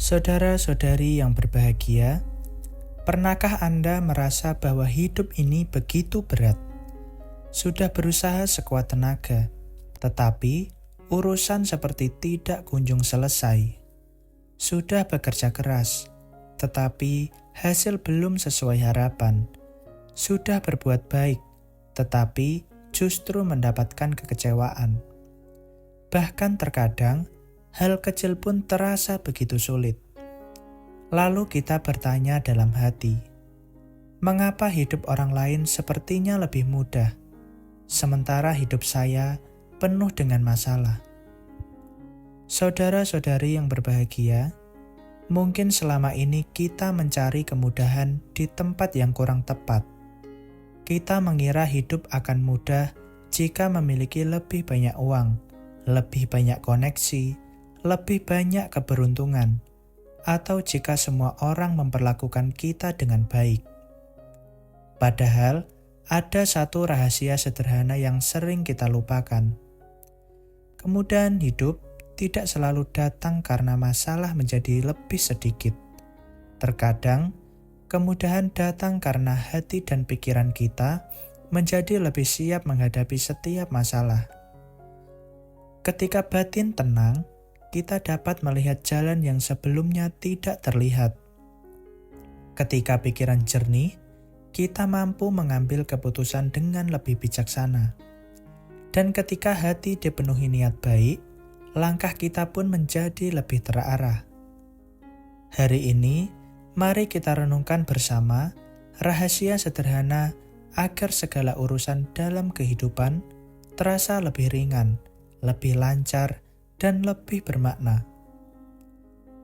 Saudara-saudari yang berbahagia, pernahkah Anda merasa bahwa hidup ini begitu berat? Sudah berusaha sekuat tenaga, tetapi urusan seperti tidak kunjung selesai. Sudah bekerja keras, tetapi hasil belum sesuai harapan. Sudah berbuat baik, tetapi justru mendapatkan kekecewaan. Bahkan terkadang, hal kecil pun terasa begitu sulit. Lalu kita bertanya dalam hati, mengapa hidup orang lain sepertinya lebih mudah, sementara hidup saya penuh dengan masalah? Saudara-saudari yang berbahagia, mungkin selama ini kita mencari kemudahan di tempat yang kurang tepat. Kita mengira hidup akan mudah jika memiliki lebih banyak uang, lebih banyak koneksi, lebih banyak keberuntungan, atau jika semua orang memperlakukan kita dengan baik. Padahal, ada satu rahasia sederhana yang sering kita lupakan. Kemudahan hidup tidak selalu datang karena masalah menjadi lebih sedikit. Terkadang, kemudahan datang karena hati dan pikiran kita menjadi lebih siap menghadapi setiap masalah. Ketika batin tenang, kita dapat melihat jalan yang sebelumnya tidak terlihat. Ketika pikiran jernih, kita mampu mengambil keputusan dengan lebih bijaksana. Dan ketika hati dipenuhi niat baik, langkah kita pun menjadi lebih terarah. Hari ini, mari kita renungkan bersama rahasia sederhana agar segala urusan dalam kehidupan terasa lebih ringan, lebih lancar, dan lebih bermakna.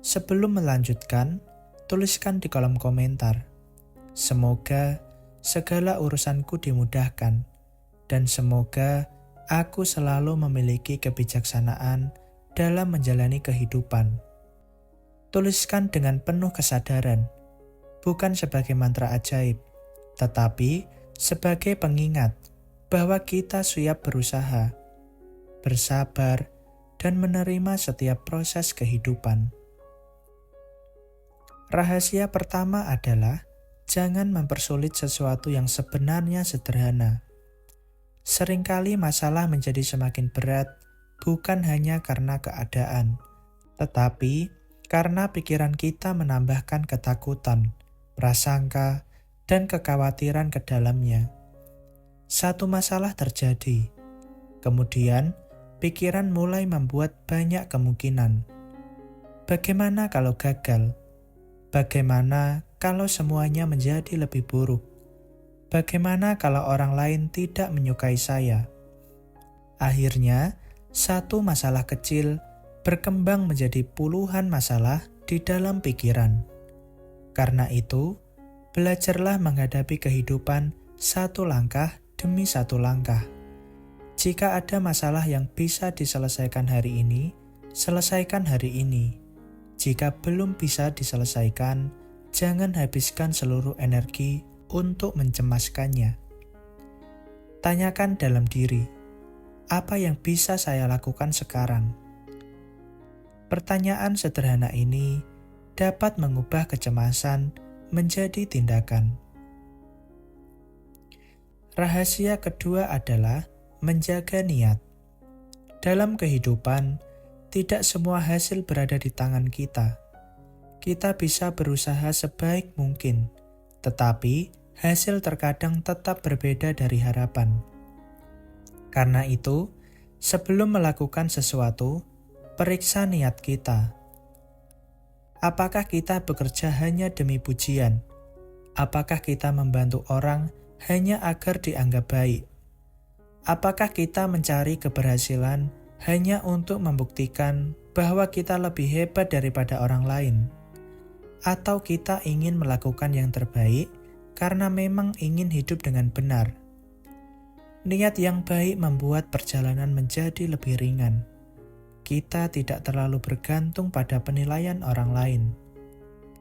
Sebelum melanjutkan, tuliskan di kolom komentar. Semoga segala urusanku dimudahkan, dan semoga aku selalu memiliki kebijaksanaan dalam menjalani kehidupan. Tuliskan dengan penuh kesadaran, bukan sebagai mantra ajaib, tetapi sebagai pengingat bahwa kita siap berusaha, bersabar, dan menerima setiap proses kehidupan. Rahasia pertama adalah jangan mempersulit sesuatu yang sebenarnya sederhana. Seringkali masalah menjadi semakin berat bukan hanya karena keadaan, tetapi karena pikiran kita menambahkan ketakutan, prasangka, dan kekhawatiran ke dalamnya. Satu masalah terjadi, kemudian pikiran mulai membuat banyak kemungkinan. Bagaimana kalau gagal? Bagaimana kalau semuanya menjadi lebih buruk? Bagaimana kalau orang lain tidak menyukai saya? Akhirnya, satu masalah kecil berkembang menjadi puluhan masalah di dalam pikiran. Karena itu, belajarlah menghadapi kehidupan satu langkah demi satu langkah. Jika ada masalah yang bisa diselesaikan hari ini, selesaikan hari ini. Jika belum bisa diselesaikan, jangan habiskan seluruh energi untuk mencemaskannya. Tanyakan dalam diri, apa yang bisa saya lakukan sekarang? Pertanyaan sederhana ini dapat mengubah kecemasan menjadi tindakan. Rahasia kedua adalah menjaga niat. Dalam kehidupan, tidak semua hasil berada di tangan kita. Kita bisa berusaha sebaik mungkin, tetapi hasil terkadang tetap berbeda dari harapan. Karena itu, sebelum melakukan sesuatu, periksa niat kita. Apakah kita bekerja hanya demi pujian? Apakah kita membantu orang hanya agar dianggap baik? Apakah kita mencari keberhasilan hanya untuk membuktikan bahwa kita lebih hebat daripada orang lain? Atau kita ingin melakukan yang terbaik karena memang ingin hidup dengan benar? Niat yang baik membuat perjalanan menjadi lebih ringan. Kita tidak terlalu bergantung pada penilaian orang lain.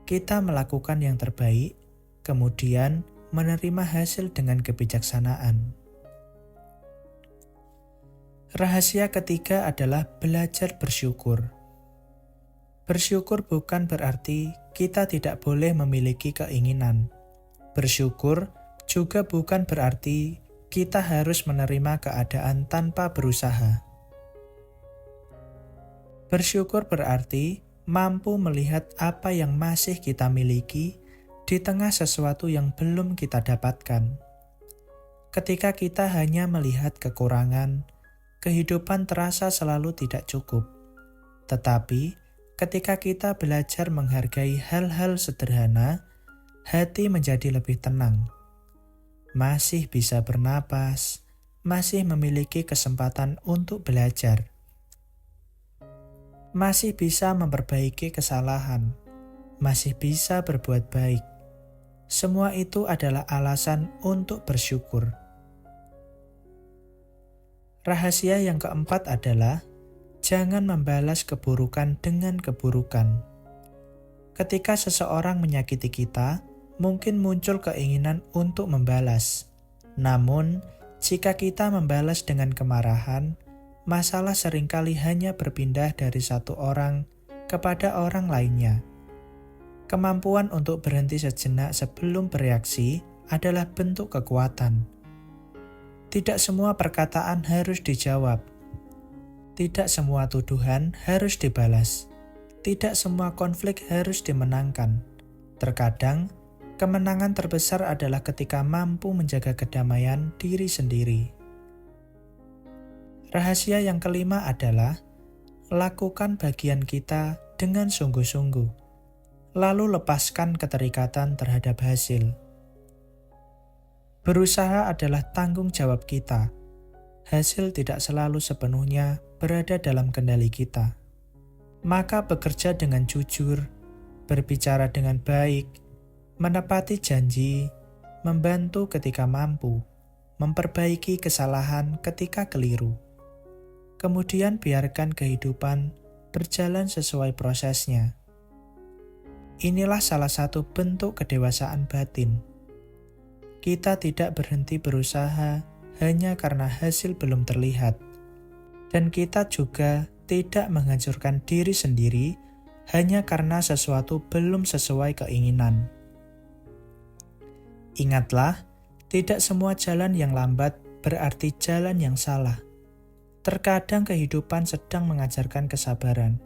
Kita melakukan yang terbaik, kemudian menerima hasil dengan kebijaksanaan. Rahasia ketiga adalah belajar bersyukur. Bersyukur bukan berarti kita tidak boleh memiliki keinginan. Bersyukur juga bukan berarti kita harus menerima keadaan tanpa berusaha. Bersyukur berarti mampu melihat apa yang masih kita miliki di tengah sesuatu yang belum kita dapatkan. Ketika kita hanya melihat kekurangan, kehidupan terasa selalu tidak cukup. Tetapi, ketika kita belajar menghargai hal-hal sederhana, hati menjadi lebih tenang. Masih bisa bernapas, masih memiliki kesempatan untuk belajar. Masih bisa memperbaiki kesalahan, masih bisa berbuat baik. Semua itu adalah alasan untuk bersyukur. Rahasia yang keempat adalah jangan membalas keburukan dengan keburukan. Ketika seseorang menyakiti kita, mungkin muncul keinginan untuk membalas. Namun, jika kita membalas dengan kemarahan, masalah seringkali hanya berpindah dari satu orang kepada orang lainnya. Kemampuan untuk berhenti sejenak sebelum bereaksi adalah bentuk kekuatan. Tidak semua perkataan harus dijawab. Tidak semua tuduhan harus dibalas. Tidak semua konflik harus dimenangkan. Terkadang, kemenangan terbesar adalah ketika mampu menjaga kedamaian diri sendiri. Rahasia yang kelima adalah lakukan bagian kita dengan sungguh-sungguh. Lalu lepaskan keterikatan terhadap hasil. Berusaha adalah tanggung jawab kita. Hasil tidak selalu sepenuhnya berada dalam kendali kita. Maka bekerja dengan jujur, berbicara dengan baik, menepati janji, membantu ketika mampu, memperbaiki kesalahan ketika keliru. Kemudian biarkan kehidupan berjalan sesuai prosesnya. Inilah salah satu bentuk kedewasaan batin. Kita tidak berhenti berusaha hanya karena hasil belum terlihat. Dan kita juga tidak menghancurkan diri sendiri hanya karena sesuatu belum sesuai keinginan. Ingatlah, tidak semua jalan yang lambat berarti jalan yang salah. Terkadang kehidupan sedang mengajarkan kesabaran.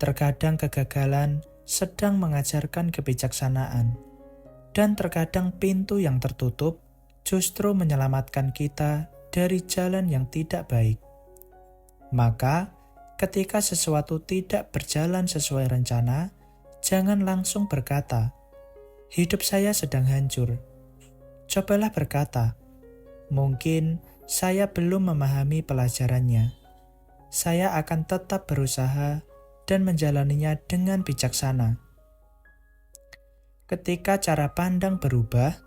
Terkadang kegagalan sedang mengajarkan kebijaksanaan, dan terkadang pintu yang tertutup justru menyelamatkan kita dari jalan yang tidak baik. Maka, ketika sesuatu tidak berjalan sesuai rencana, jangan langsung berkata, "Hidup saya sedang hancur." Cobalah berkata, "Mungkin saya belum memahami pelajarannya. Saya akan tetap berusaha dan menjalaninya dengan bijaksana." Ketika cara pandang berubah,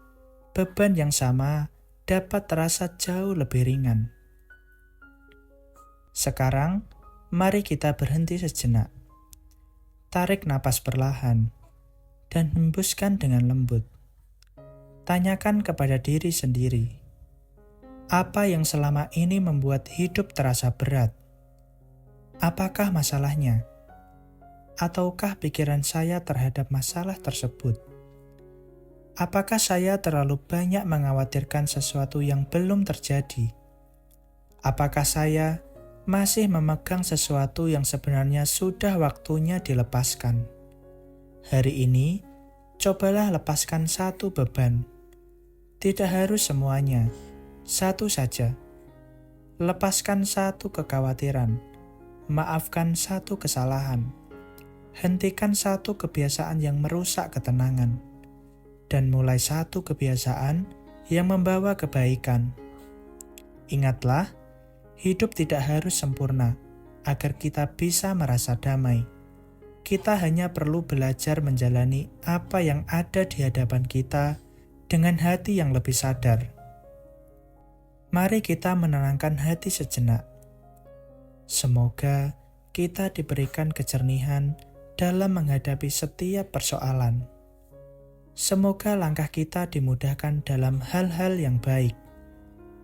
beban yang sama dapat terasa jauh lebih ringan. Sekarang, mari kita berhenti sejenak. Tarik napas perlahan dan hembuskan dengan lembut. Tanyakan kepada diri sendiri, apa yang selama ini membuat hidup terasa berat? Apakah masalahnya? Ataukah pikiran saya terhadap masalah tersebut? Apakah saya terlalu banyak mengkhawatirkan sesuatu yang belum terjadi? Apakah saya masih memegang sesuatu yang sebenarnya sudah waktunya dilepaskan? Hari ini, cobalah lepaskan satu beban. Tidak harus semuanya, satu saja. Lepaskan satu kekhawatiran. Maafkan satu kesalahan. Hentikan satu kebiasaan yang merusak ketenangan, dan mulai satu kebiasaan yang membawa kebaikan. Ingatlah, hidup tidak harus sempurna agar kita bisa merasa damai. Kita hanya perlu belajar menjalani apa yang ada di hadapan kita dengan hati yang lebih sadar. Mari kita menenangkan hati sejenak. Semoga kita diberikan kejernihan dalam menghadapi setiap persoalan. Semoga langkah kita dimudahkan dalam hal-hal yang baik.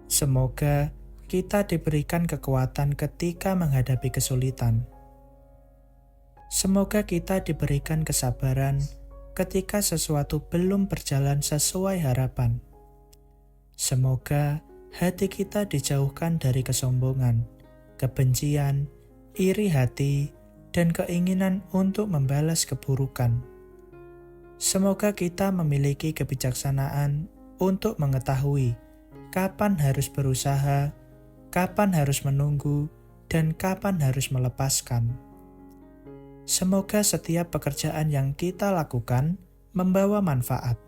Semoga kita diberikan kekuatan ketika menghadapi kesulitan. Semoga kita diberikan kesabaran ketika sesuatu belum berjalan sesuai harapan. Semoga hati kita dijauhkan dari kesombongan, kebencian, iri hati, dan keinginan untuk membalas keburukan. Semoga kita memiliki kebijaksanaan untuk mengetahui kapan harus berusaha, kapan harus menunggu, dan kapan harus melepaskan. Semoga setiap pekerjaan yang kita lakukan membawa manfaat.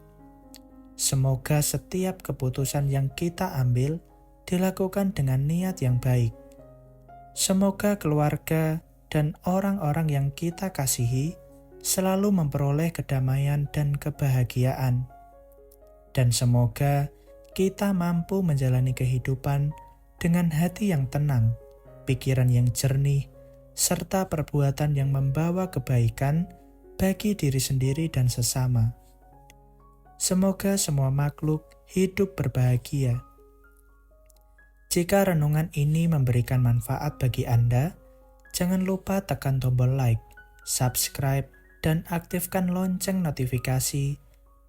Semoga setiap keputusan yang kita ambil dilakukan dengan niat yang baik. Semoga keluarga dan orang-orang yang kita kasihi selalu memperoleh kedamaian dan kebahagiaan. Dan semoga kita mampu menjalani kehidupan dengan hati yang tenang, pikiran yang jernih, serta perbuatan yang membawa kebaikan bagi diri sendiri dan sesama. Semoga semua makhluk hidup berbahagia. Jika renungan ini memberikan manfaat bagi Anda, jangan lupa tekan tombol like, subscribe, dan aktifkan lonceng notifikasi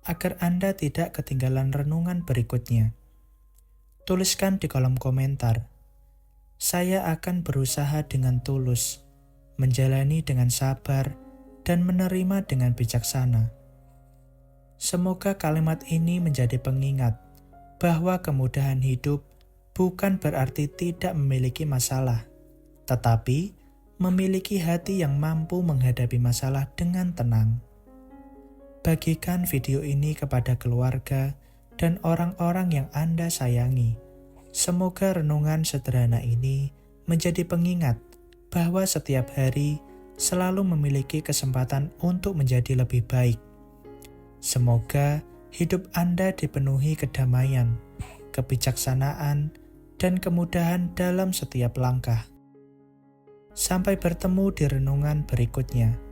agar Anda tidak ketinggalan renungan berikutnya. Tuliskan di kolom komentar. Saya akan berusaha dengan tulus, menjalani dengan sabar, dan menerima dengan bijaksana. Semoga kalimat ini menjadi pengingat bahwa kemudahan hidup bukan berarti tidak memiliki masalah, tetapi memiliki hati yang mampu menghadapi masalah dengan tenang. Bagikan video ini kepada keluarga dan orang-orang yang Anda sayangi. Semoga renungan sederhana ini menjadi pengingat bahwa setiap hari selalu memiliki kesempatan untuk menjadi lebih baik. Semoga hidup Anda dipenuhi kedamaian, kebijaksanaan, dan kemudahan dalam setiap langkah. Sampai bertemu di renungan berikutnya.